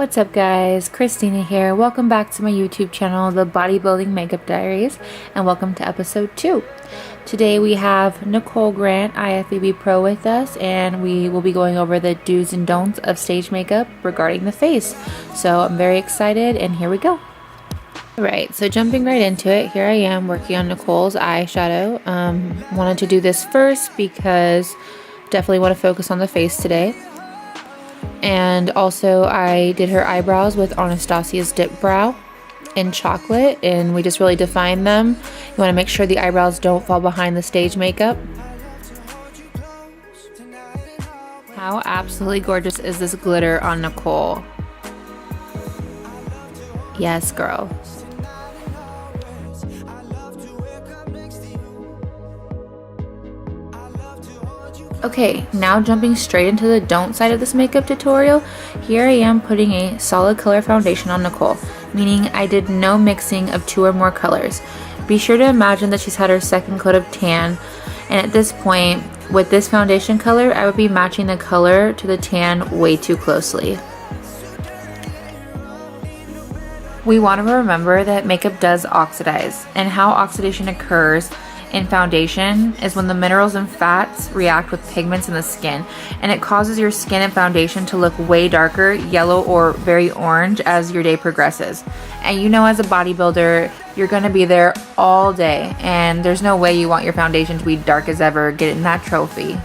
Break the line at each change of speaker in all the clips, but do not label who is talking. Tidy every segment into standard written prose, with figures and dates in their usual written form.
What's up guys, Christina here. Welcome back to my YouTube channel, The Bodybuilding Makeup Diaries, and welcome to episode 2. Today we have Nicole Grant, IFBB Pro with us, and we will be going over the do's and don'ts of stage makeup regarding the face. So I'm very excited, and here we go. Alright, so jumping right into it, here I am working on Nicole's eyeshadow. Wanted to do this first because definitely want to focus on the face today. And also I did her eyebrows with Anastasia's Dip Brow in chocolate, and we just really defined them. You want to make sure the eyebrows don't fall behind the stage makeup. How absolutely gorgeous is this glitter on Nicole? Yes, girl. Okay, now jumping straight into the don't side of this makeup tutorial, here I am putting a solid color foundation on Nicole, meaning I did no mixing of 2 or more colors. Be sure to imagine that she's had her second coat of tan, and at this point, with this foundation color, I would be matching the color to the tan way too closely. We want to remember that makeup does oxidize, and how oxidation occurs in foundation is when the minerals and fats react with pigments in the skin, and it causes your skin and foundation to look way darker, yellow, or very orange as your day progresses. And you know, as a bodybuilder, you're going to be there all day, and there's no way you want your foundation to be dark as ever getting that trophy.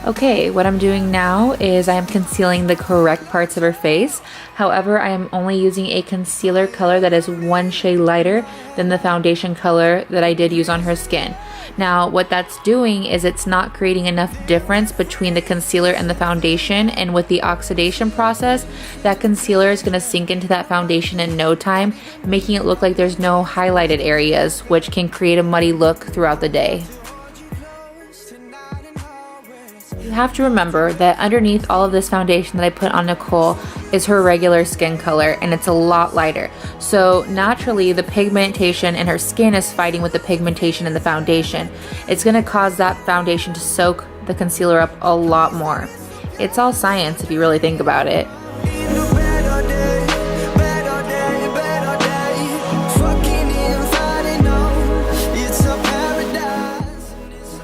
Okay, what I'm doing now is I am concealing the correct parts of her face. However, I am only using a concealer color that is 1 shade lighter than the foundation color that I did use on her skin. Now, what that's doing is it's not creating enough difference between the concealer and the foundation, and with the oxidation process, that concealer is going to sink into that foundation in no time, making it look like there's no highlighted areas, which can create a muddy look throughout the day. You have to remember that underneath all of this foundation that I put on Nicole is her regular skin color, and it's a lot lighter. So naturally the pigmentation in her skin is fighting with the pigmentation in the foundation. It's going to cause that foundation to soak the concealer up a lot more. It's all science if you really think about it.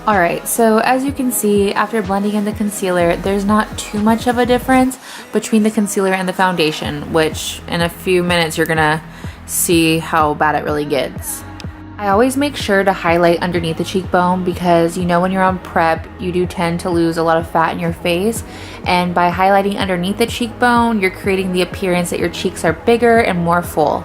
Alright, so as you can see, after blending in the concealer, there's not too much of a difference between the concealer and the foundation, which in a few minutes you're gonna see how bad it really gets. I always make sure to highlight underneath the cheekbone because you know when you're on prep, you do tend to lose a lot of fat in your face, and by highlighting underneath the cheekbone, you're creating the appearance that your cheeks are bigger and more full.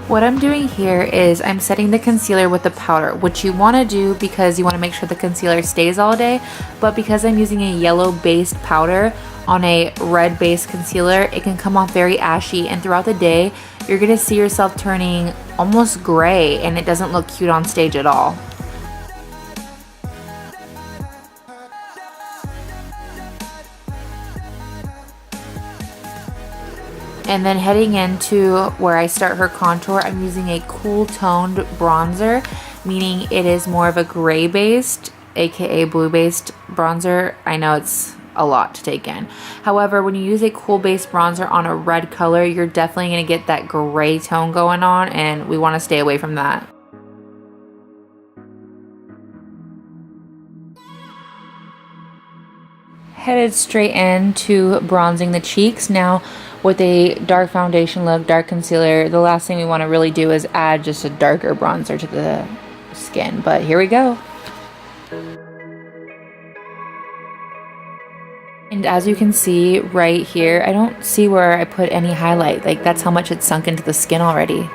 What I'm doing here is I'm setting the concealer with the powder, which you want to do because you want to make sure the concealer stays all day, but because I'm using a yellow based powder on a red based concealer, it can come off very ashy, and throughout the day you're going to see yourself turning almost gray, and it doesn't look cute on stage at all. And then heading into where I start her contour, I'm using a cool toned bronzer, meaning it is more of a gray based, aka blue based bronzer. I know it's a lot to take in. However, when you use a cool based bronzer on a red color, you're definitely going to get that gray tone going on, and we want to stay away from that. Headed straight into bronzing the cheeks. Now, with a dark foundation look, dark concealer, the last thing we want to really do is add just a darker bronzer to the skin. But here we go. And as you can see right here, I don't see where I put any highlight. Like, that's how much it's sunk into the skin already.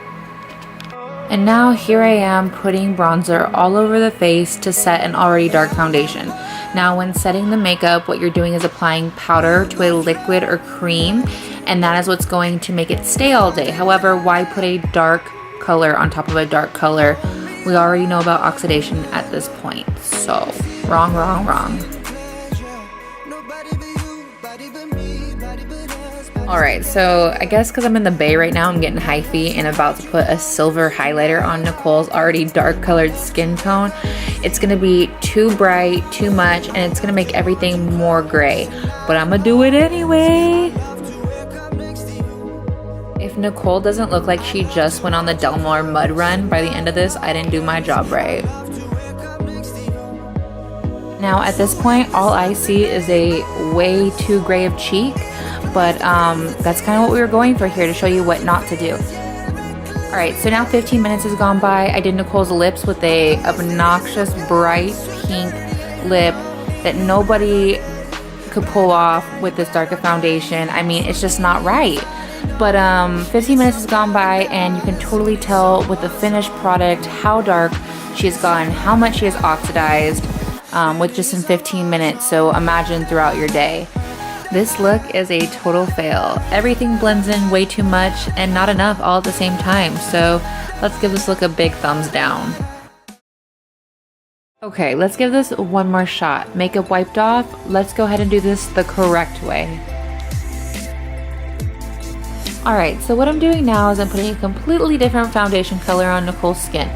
And now here I am putting bronzer all over the face to set an already dark foundation. Now when setting the makeup, what you're doing is applying powder to a liquid or cream, and that is what's going to make it stay all day. However, why put a dark color on top of a dark color? We already know about oxidation at this point, so wrong. Alright, so I guess because I'm in the bay right now, I'm getting hyphy and about to put a silver highlighter on Nicole's already dark colored skin tone. It's going to be too bright, too much, and it's going to make everything more gray. But I'm going to do it anyway. If Nicole doesn't look like she just went on the Del Mar mud run by the end of this, I didn't do my job right. Now at this point, all I see is a way too gray of cheek. But that's kind of what we were going for here, to show you what not to do. Alright, so now 15 minutes has gone by. I did Nicole's lips with a obnoxious bright pink lip that nobody could pull off with this darker foundation. I mean, it's just not right. But 15 minutes has gone by, and you can totally tell with the finished product how dark she has gotten, how much she has oxidized with just in 15 minutes. So imagine throughout your day. This look is a total fail. Everything blends in way too much and not enough all at the same time. So let's give this look a big thumbs down. Okay, let's give this one more shot. Makeup wiped off. Let's go ahead and do this the correct way. Alright, so what I'm doing now is I'm putting a completely different foundation color on Nicole's skin.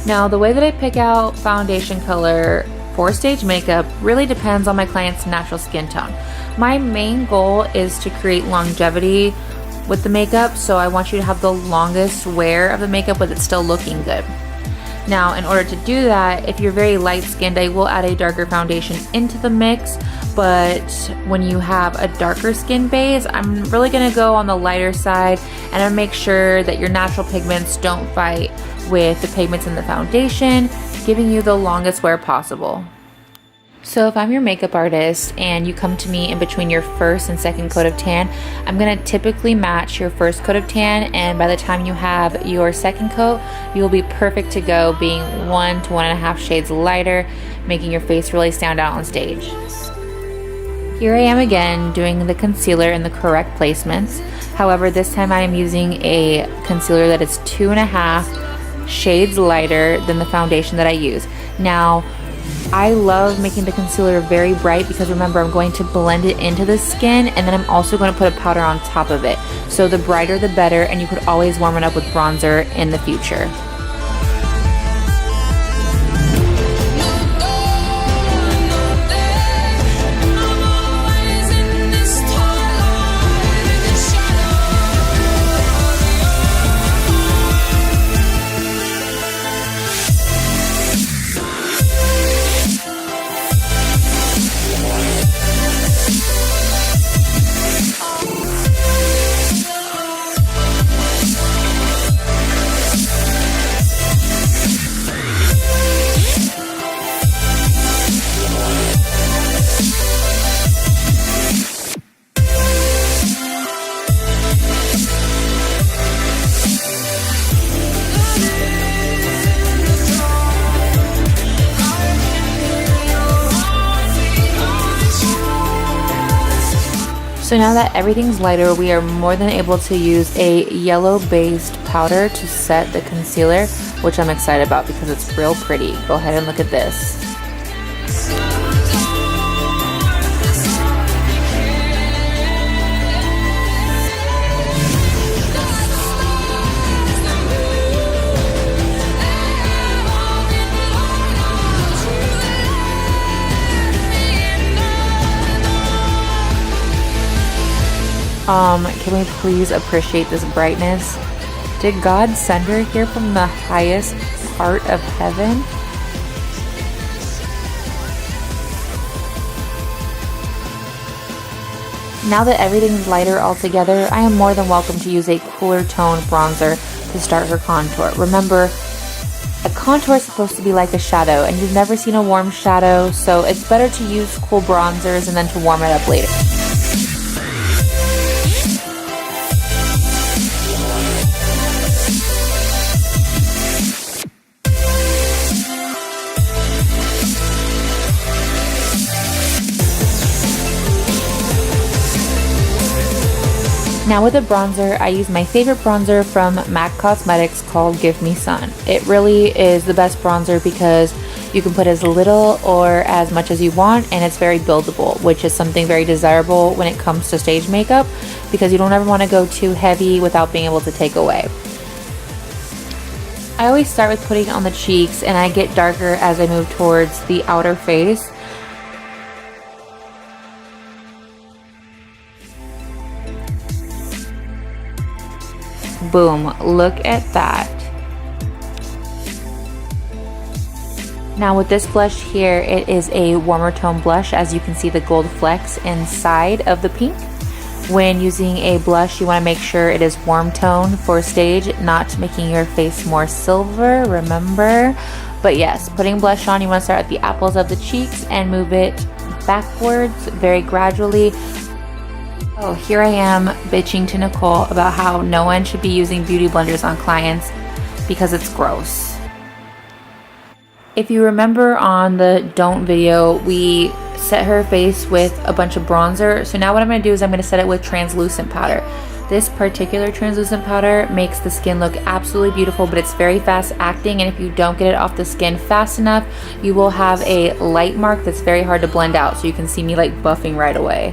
Now, the way that I pick out foundation color for stage makeup really depends on my client's natural skin tone. My main goal is to create longevity with the makeup, so I want you to have the longest wear of the makeup with it still looking good. Now, in order to do that, if you're very light skinned, I will add a darker foundation into the mix, but when you have a darker skin base, I'm really going to go on the lighter side and I'll make sure that your natural pigments don't fight with the pigments in the foundation, giving you the longest wear possible. So if I'm your makeup artist and you come to me in between your first and second coat of tan, I'm going to typically match your first coat of tan, and by the time you have your second coat, you'll be perfect to go, being 1 to 1.5 shades lighter, making your face really stand out on stage. Here I am again doing the concealer in the correct placements. However, this time I am using a concealer that is 2.5 shades lighter than the foundation that I use. Now, I love making the concealer very bright because remember, I'm going to blend it into the skin, and then I'm also going to put a powder on top of it. So the brighter the better, and you could always warm it up with bronzer in the future. So now that everything's lighter, we are more than able to use a yellow based powder to set the concealer, which I'm excited about because it's real pretty. Go ahead and look at this. Can we please appreciate this brightness? Did God send her here from the highest part of heaven? Now that everything's lighter altogether, I am more than welcome to use a cooler tone bronzer to start her contour. Remember, a contour is supposed to be like a shadow, and you've never seen a warm shadow, so it's better to use cool bronzers and then to warm it up later. Now with a bronzer, I use my favorite bronzer from MAC Cosmetics called Give Me Sun. It really is the best bronzer because you can put as little or as much as you want, and it's very buildable, which is something very desirable when it comes to stage makeup because you don't ever want to go too heavy without being able to take away. I always start with putting it on the cheeks, and I get darker as I move towards the outer face. Boom, look at that. Now with this blush here, it is a warmer tone blush. As you can see, the gold flecks inside of the pink. When using a blush, you want to make sure it is warm tone for stage, not making your face more silver, remember? But yes, putting blush on, you want to start at the apples of the cheeks and move it backwards very gradually. Oh, here I am bitching to Nicole about how no one should be using beauty blenders on clients because it's gross. If you remember on the don't video, we set her face with a bunch of bronzer. So now what I'm going to do is I'm going to set it with translucent powder. This particular translucent powder makes the skin look absolutely beautiful, but it's very fast acting, and if you don't get it off the skin fast enough, you will have a light mark that's very hard to blend out. So you can see me like buffing right away.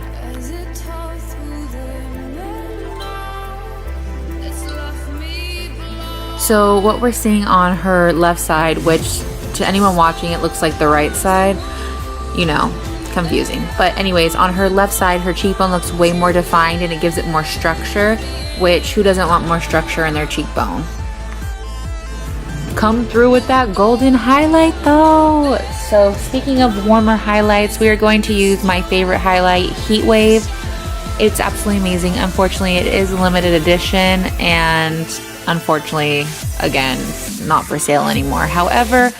So what we're seeing on her left side, which to anyone watching it looks like the right side, you know, confusing. But anyways, on her left side, her cheekbone looks way more defined and it gives it more structure, which who doesn't want more structure in their cheekbone? Come through with that golden highlight though. So speaking of warmer highlights, we are going to use my favorite highlight, Heat Wave. It's absolutely amazing. Unfortunately, it is a limited edition, and unfortunately, again, not for sale anymore. However,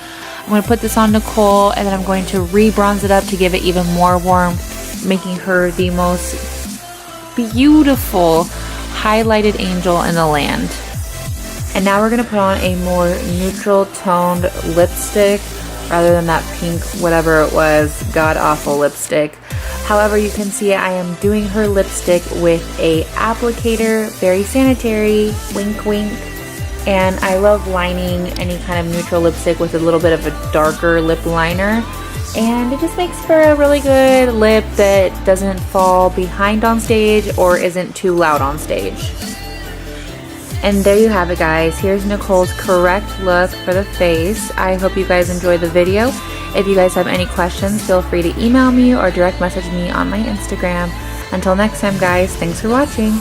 I'm going to put this on Nicole, and then I'm going to re-bronze it up to give it even more warmth, making her the most beautiful highlighted angel in the land. And now we're going to put on a more neutral toned lipstick rather than that pink whatever it was god-awful lipstick. However, you can see I am doing her lipstick with a applicator, very sanitary, wink wink. And I love lining any kind of neutral lipstick with a little bit of a darker lip liner. And it just makes for a really good lip that doesn't fall behind on stage or isn't too loud on stage. And there you have it, guys. Here's Nicole's correct look for the face. I hope you guys enjoyed the video. If you guys have any questions, feel free to email me or direct message me on my Instagram. Until next time, guys, thanks for watching.